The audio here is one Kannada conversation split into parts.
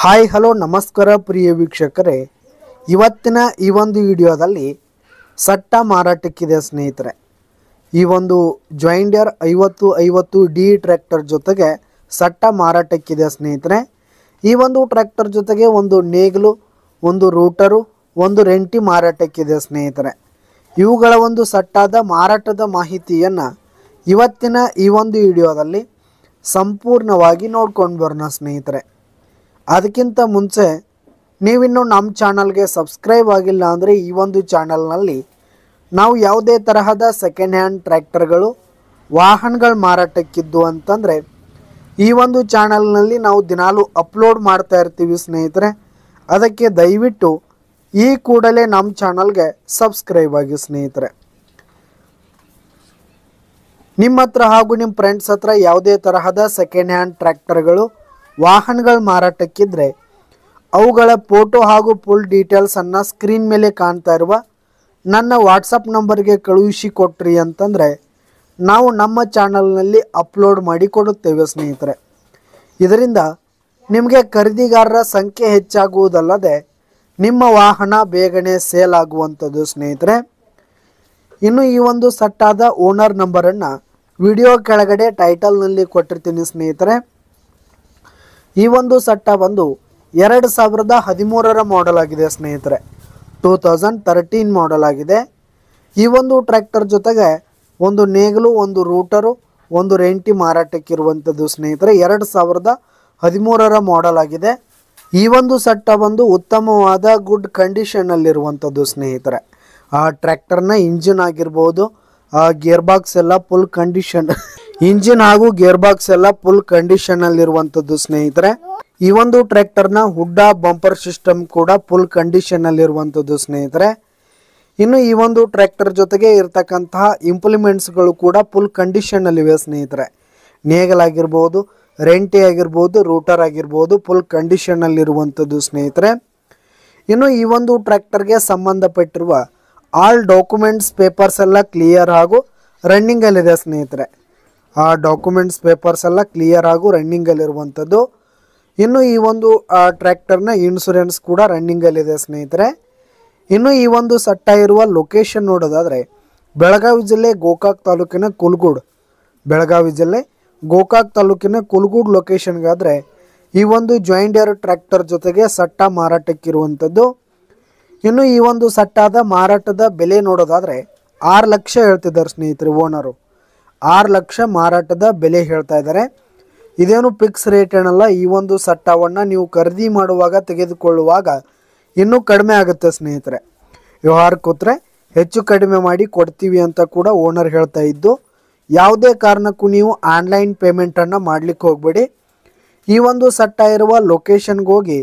ಹಾಯ್ ಹಲೋ ನಮಸ್ಕಾರ ಪ್ರಿಯ ವೀಕ್ಷಕರೇ, ಇವತ್ತಿನ ಈ ಒಂದು ವಿಡಿಯೋದಲ್ಲಿ ಸಟ್ಟ ಮಾರಾಟಕ್ಕಿದೆ ಸ್ನೇಹಿತರೆ. ಈ ಒಂದು ಜಾಯಿಂಡಿಯರ್ 5050D ಟ್ರ್ಯಾಕ್ಟರ್ ಜೊತೆಗೆ ಸಟ್ಟ ಮಾರಾಟಕ್ಕಿದೆ ಸ್ನೇಹಿತರೆ. ಈ ಒಂದು ಟ್ರ್ಯಾಕ್ಟರ್ ಜೊತೆಗೆ ಒಂದು ನೇಗಿಲು, ಒಂದು ರೂಟರು, ಒಂದು ರೆಂಟಿ ಮಾರಾಟಕ್ಕಿದೆ ಸ್ನೇಹಿತರೆ. ಇವುಗಳ ಒಂದು ಸಟ್ಟಾದ ಮಾರಾಟದ ಮಾಹಿತಿಯನ್ನು ಇವತ್ತಿನ ಈ ಒಂದು ವಿಡಿಯೋದಲ್ಲಿ ಸಂಪೂರ್ಣವಾಗಿ ನೋಡ್ಕೊಂಡು ಬರೋಣ ಸ್ನೇಹಿತರೆ. ಅದಕ್ಕಿಂತ ಮುಂಚೆ ನೀವಿನ್ನೂ ನಮ್ಮ ಚಾನಲ್ಗೆ ಸಬ್ಸ್ಕ್ರೈಬ್ ಆಗಿಲ್ಲ ಅಂದರೆ ಈ ಒಂದು ಚಾನಲ್ನಲ್ಲಿ ನಾವು ಯಾವುದೇ ತರಹದ ಸೆಕೆಂಡ್ ಹ್ಯಾಂಡ್ ಟ್ರ್ಯಾಕ್ಟರ್ಗಳು, ವಾಹನಗಳು ಮಾರಾಟಕ್ಕಿದ್ದು ಅಂತಂದರೆ ಈ ಒಂದು ಚಾನಲ್ನಲ್ಲಿ ನಾವು ದಿನಾಲೂ ಅಪ್ಲೋಡ್ ಮಾಡ್ತಾ ಇರ್ತೀವಿ ಸ್ನೇಹಿತರೆ. ಅದಕ್ಕೆ ದಯವಿಟ್ಟು ಈ ಕೂಡಲೇ ನಮ್ಮ ಚಾನಲ್ಗೆ ಸಬ್ಸ್ಕ್ರೈಬ್ ಆಗಿ ಸ್ನೇಹಿತರೆ. ನಿಮ್ಮ ಹತ್ರ ಹಾಗೂ ನಿಮ್ಮ ಫ್ರೆಂಡ್ಸ್ ಹತ್ರ ಯಾವುದೇ ತರಹದ ಸೆಕೆಂಡ್ ಹ್ಯಾಂಡ್ ಟ್ರ್ಯಾಕ್ಟರ್ಗಳು, ವಾಹನಗಳು ಮಾರಾಟಕ್ಕಿದ್ರೆ ಅವುಗಳ ಫೋಟೋ ಹಾಗೂ ಫುಲ್ ಡೀಟೇಲ್ಸನ್ನು ಸ್ಕ್ರೀನ್ ಮೇಲೆ ಕಾಣ್ತಾ ಇರುವ ನನ್ನ ವಾಟ್ಸಪ್ ನಂಬರ್ಗೆ ಕಳುಹಿಸಿ ಕೊಟ್ರಿ ಅಂತಂದರೆ ನಾವು ನಮ್ಮ ಚಾನಲ್ನಲ್ಲಿ ಅಪ್ಲೋಡ್ ಮಾಡಿ ಕೊಡುತ್ತೇವೆ ಸ್ನೇಹಿತರೆ. ಇದರಿಂದ ನಿಮಗೆ ಖರೀದಿಗಾರರ ಸಂಖ್ಯೆ ಹೆಚ್ಚಾಗುವುದಲ್ಲದೆ ನಿಮ್ಮ ವಾಹನ ಬೇಗನೆ ಸೇಲ್ ಆಗುವಂಥದ್ದು ಸ್ನೇಹಿತರೆ. ಇನ್ನು ಈ ಒಂದು ಸಟ್ಟಾದ ಓನರ್ ನಂಬರನ್ನು ವಿಡಿಯೋ ಕೆಳಗಡೆ ಟೈಟಲ್ನಲ್ಲಿ ಕೊಟ್ಟಿರ್ತೀನಿ ಸ್ನೇಹಿತರೆ. ಈ ಒಂದು ಸಟ್ಟ ಬಂದು 2013ರ ಮಾಡೆಲ್ ಆಗಿದೆ ಸ್ನೇಹಿತರೆ. 2013 ಮಾಡೆಲ್ ಆಗಿದೆ. ಈ ಒಂದು ಟ್ರ್ಯಾಕ್ಟರ್ ಜೊತೆಗೆ ಒಂದು ನೇಗಿಲು, ಒಂದು ರೂಟರು, ಒಂದು ರೆಂಟಿ ಮಾರಾಟಕ್ಕಿರುವಂಥದ್ದು ಸ್ನೇಹಿತರೆ. 2013ರ ಮಾಡೆಲ್ ಆಗಿದೆ. ಈ ಒಂದು ಸಟ್ಟ ಬಂದು ಉತ್ತಮವಾದ ಗುಡ್ ಕಂಡೀಷನ್ನಲ್ಲಿರುವಂಥದ್ದು ಸ್ನೇಹಿತರೆ. ಆ ಟ್ರ್ಯಾಕ್ಟರ್ನ ಇಂಜಿನ್ ಆಗಿರ್ಬೋದು, ಗೇರ್ ಬಾಕ್ಸ್ ಎಲ್ಲ ಫುಲ್ ಕಂಡೀಷನ್, ಇಂಜಿನ್ ಹಾಗೂ ಗೇರ್ ಬಾಕ್ಸ್ ಎಲ್ಲ ಫುಲ್ ಕಂಡೀಷನ್ನಲ್ಲಿರುವಂಥದ್ದು ಸ್ನೇಹಿತರೆ. ಈ ಒಂದು ಟ್ರ್ಯಾಕ್ಟರ್ನ ಹುಡ್ಡ ಬಂಪರ್ ಸಿಸ್ಟಮ್ ಕೂಡ ಫುಲ್ ಕಂಡೀಷನ್ನಲ್ಲಿರುವಂಥದ್ದು ಸ್ನೇಹಿತರೆ. ಇನ್ನು ಈ ಒಂದು ಟ್ರ್ಯಾಕ್ಟರ್ ಜೊತೆಗೆ ಇರತಕ್ಕಂತಹ ಇಂಪ್ಲಿಮೆಂಟ್ಸ್ಗಳು ಕೂಡ ಫುಲ್ ಕಂಡೀಷನ್ನಲ್ಲಿವೆ ಸ್ನೇಹಿತರೆ. ನೇಗಲಾಗಿರ್ಬೋದು, ರೆಂಟಿ ಆಗಿರ್ಬೋದು, ರೂಟರ್ ಆಗಿರ್ಬೋದು ಫುಲ್ ಕಂಡೀಷನ್ನಲ್ಲಿರುವಂಥದ್ದು ಸ್ನೇಹಿತರೆ. ಇನ್ನು ಈ ಒಂದು ಟ್ರ್ಯಾಕ್ಟರ್ಗೆ ಸಂಬಂಧಪಟ್ಟಿರುವ ಆಲ್ ಡಾಕ್ಯುಮೆಂಟ್ಸ್ ಪೇಪರ್ಸ್ ಎಲ್ಲ ಕ್ಲಿಯರ್ ಹಾಗೂ ರನ್ನಿಂಗಲ್ಲಿದೆ ಸ್ನೇಹಿತರೆ. ಆ ಡಾಕ್ಯುಮೆಂಟ್ಸ್ ಪೇಪರ್ಸ್ ಎಲ್ಲ ಕ್ಲಿಯರ್ ಹಾಗೂ ರನ್ನಿಂಗಲ್ಲಿರುವಂಥದ್ದು. ಇನ್ನು ಈ ಒಂದು ಟ್ರ್ಯಾಕ್ಟರ್ನ ಇನ್ಶೂರೆನ್ಸ್ ಕೂಡ ರನ್ನಿಂಗಲ್ಲಿದೆ ಸ್ನೇಹಿತರೆ. ಇನ್ನು ಈ ಒಂದು ಸಟ್ಟ ಇರುವ ಲೊಕೇಶನ್ ನೋಡೋದಾದರೆ ಬೆಳಗಾವಿ ಜಿಲ್ಲೆ ಗೋಕಾಕ್ ತಾಲೂಕಿನ ಕುಲ್ಗೂಡ್, ಬೆಳಗಾವಿ ಜಿಲ್ಲೆ ಗೋಕಾಕ್ ತಾಲೂಕಿನ ಕುಲ್ಗೂಡ್ ಲೊಕೇಶನ್ಗಾದರೆ ಈ ಒಂದು ಜಾಯಿಂಡಿಯರ್ ಟ್ರ್ಯಾಕ್ಟರ್ ಜೊತೆಗೆ ಸಟ್ಟ ಮಾರಾಟಕ್ಕಿರುವಂಥದ್ದು. ಇನ್ನು ಈ ಒಂದು ಸಟ್ಟಾದ ಮಾರಾಟದ ಬೆಲೆ ನೋಡೋದಾದರೆ 6 ಲಕ್ಷ ಹೇಳ್ತಿದ್ದಾರೆ ಸ್ನೇಹಿತರೆ. ಓನರು 6 ಲಕ್ಷ ಮಾರಾಟದ ಬೆಲೆ ಹೇಳ್ತಾ ಇದ್ದಾರೆ. ಇದೇನು ಫಿಕ್ಸ್ ರೇಟ್ ಏನಲ್ಲ. ಈ ಒಂದು ಸಟ್ಟವನ್ನು ನೀವು ಖರೀದಿ ಮಾಡುವಾಗ, ತೆಗೆದುಕೊಳ್ಳುವಾಗ ಇನ್ನೂ ಕಡಿಮೆ ಆಗುತ್ತೆ ಸ್ನೇಹಿತರೆ. ವ್ಯವಹಾರ ಕೂತ್ರೆ ಹೆಚ್ಚು ಕಡಿಮೆ ಮಾಡಿ ಕೊಡ್ತೀವಿ ಅಂತ ಕೂಡ ಓನರ್ ಹೇಳ್ತಾ ಇದ್ದು, ಯಾವುದೇ ಕಾರಣಕ್ಕೂ ನೀವು ಆನ್ಲೈನ್ ಪೇಮೆಂಟನ್ನು ಮಾಡಲಿಕ್ಕೆ ಹೋಗಬೇಡಿ. ಈ ಒಂದು ಸಟ್ಟ ಇರುವ ಲೊಕೇಶನ್ಗೆ ಹೋಗಿ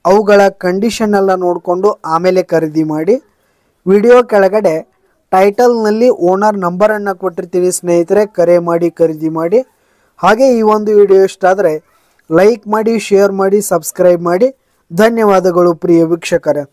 ಅವುಗಳ ಕಂಡೀಷನ್ ಎಲ್ಲ ನೋಡಿಕೊಂಡು ಆಮೇಲೆ ಖರೀದಿ ಮಾಡಿ. ವಿಡಿಯೋ ಕೆಳಗಡೆ ಟೈಟಲ್ನಲ್ಲಿ ಓನರ್ ನಂಬರನ್ನು ಕೊಟ್ಟಿರ್ತೀವಿ ಸ್ನೇಹಿತರೆ. ಕರೆ ಮಾಡಿ ಖರೀದಿ ಮಾಡಿ. ಹಾಗೆ ಈ ಒಂದು ವಿಡಿಯೋ ಇಷ್ಟ ಆದರೆ ಲೈಕ್ ಮಾಡಿ, ಶೇರ್ ಮಾಡಿ, ಸಬ್ಸ್ಕ್ರೈಬ್ ಮಾಡಿ. ಧನ್ಯವಾದಗಳು ಪ್ರಿಯ ವೀಕ್ಷಕರೇ.